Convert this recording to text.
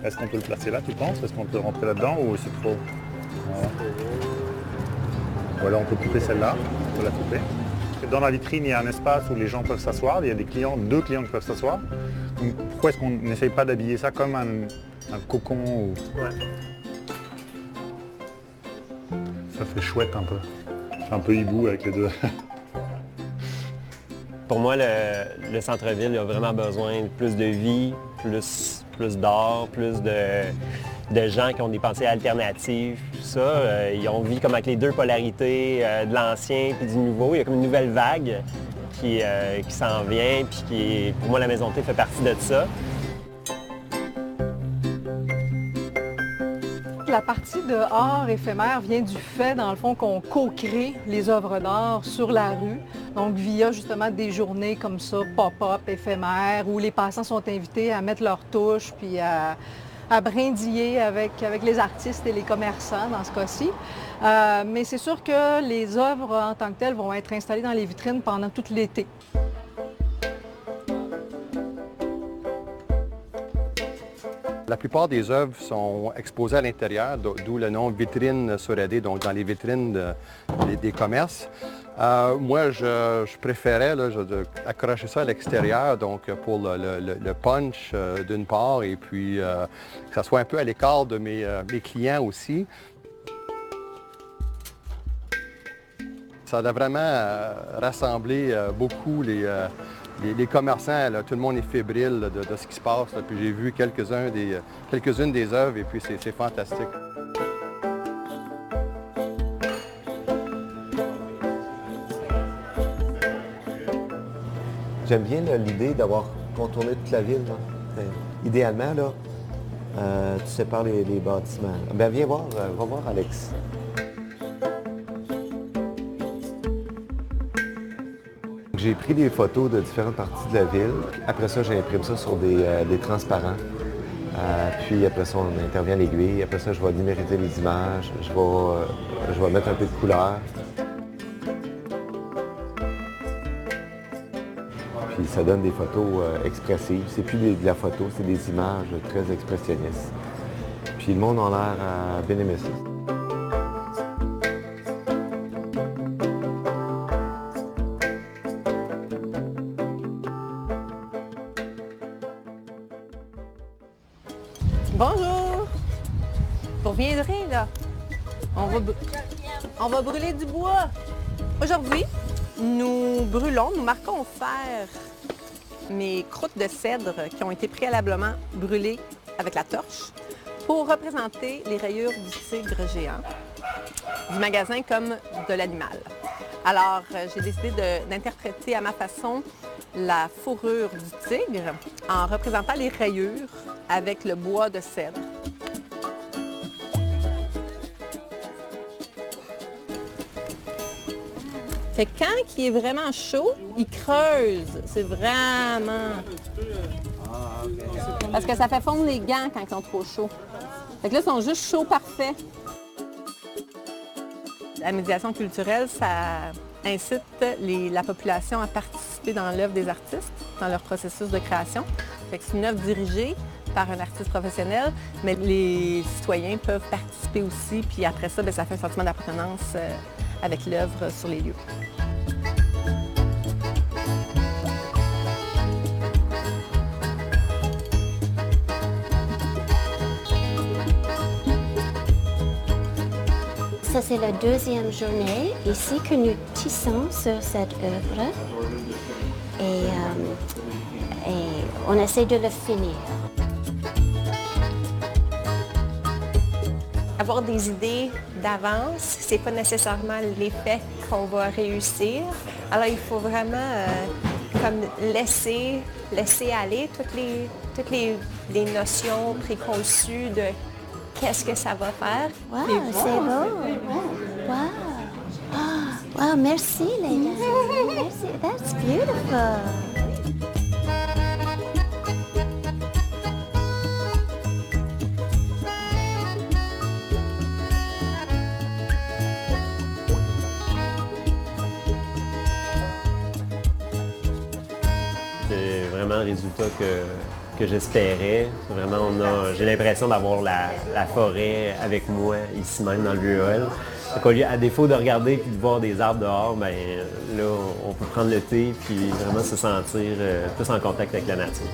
Est-ce qu'on peut le placer là, tu penses? Est-ce qu'on peut rentrer là-dedans ou c'est trop? Ouais. Ou alors on peut couper celle-là, on peut la couper. Dans la vitrine, il y a un espace où les gens peuvent s'asseoir. Il y a deux clients qui peuvent s'asseoir. Donc, pourquoi est-ce qu'on n'essaye pas d'habiller ça comme un cocon ou... Ouais. Ça fait chouette un peu. Un peu hibou avec les deux. Pour moi, le centre-ville a vraiment besoin de plus de vie, plus d'art, plus de gens qui ont des pensées alternatives, tout ça. Ils ont vu comme avec les deux polarités de l'ancien et du nouveau. Il y a comme une nouvelle vague qui s'en vient, puis pour moi, la Maison T fait partie de ça. La partie de art éphémère vient du fait, dans le fond, qu'on co-crée les œuvres d'art sur la rue. Donc, via justement des journées comme ça, pop-up, éphémères, où les passants sont invités à mettre leur touche puis à brindiller avec les artistes et les commerçants dans ce cas-ci. Mais c'est sûr que les œuvres en tant que telles vont être installées dans les vitrines pendant tout l'été. La plupart des œuvres sont exposées à l'intérieur, d'où le nom vitrine Sorede, donc dans les vitrines des commerces. Moi, je préférais accrocher ça à l'extérieur, donc pour le punch d'une part, et puis que ça soit un peu à l'écart de mes clients aussi. Ça a vraiment rassemblé beaucoup les commerçants. Là, tout le monde est fébrile de ce qui se passe. Là, puis j'ai vu quelques-unes des œuvres et puis c'est fantastique. J'aime bien l'idée d'avoir contourné toute la ville. Là. Idéalement, là, tu sépares les bâtiments. Bien, viens voir, va voir Alex. J'ai pris des photos de différentes parties de la ville. Après ça, j'imprime ça sur des transparents. Puis après ça, on intervient à l'aiguille. Après ça, je vais numériser les images. Je vais mettre un peu de couleur. Puis ça donne des photos expressives. C'est plus de la photo, c'est des images très expressionnistes. Puis le monde a l'air bien aimé ça. Bonjour! Vous reviendrez, là. On va brûler du bois. Aujourd'hui, nous marquons au fer mes croûtes de cèdre qui ont été préalablement brûlées avec la torche pour représenter les rayures du tigre géant du magasin comme de l'animal. Alors, j'ai décidé d'interpréter à ma façon la fourrure du tigre en représentant les rayures avec le bois de cèdre. Fait que quand il est vraiment chaud, il creuse. C'est vraiment... Parce que ça fait fondre les gants quand ils sont trop chauds. Fait que là, ils sont juste chauds parfaits. La médiation culturelle, ça incite la population à participer dans l'œuvre des artistes, dans leur processus de création. Fait que c'est une œuvre dirigée par un artiste professionnel, mais les citoyens peuvent participer aussi, puis après ça, ça fait un sentiment d'appartenance avec l'œuvre sur les lieux. Ça, c'est la deuxième journée ici que nous tissons sur cette œuvre et on essaie de le finir. Avoir des idées d'avance, c'est pas nécessairement l'effet qu'on va réussir. Alors, il faut vraiment comme laisser aller toutes les notions préconçues de qu'est-ce que ça va faire. Wow, c'est beau. Wow. Oh, wow, merci, Leila. Merci. That's beautiful. vraiment le résultat que j'espérais. Vraiment, j'ai l'impression d'avoir la forêt avec moi ici même dans le Vieux-Hall. À défaut de regarder et de voir des arbres dehors, ben là, on peut prendre le thé puis vraiment se sentir plus en contact avec la nature.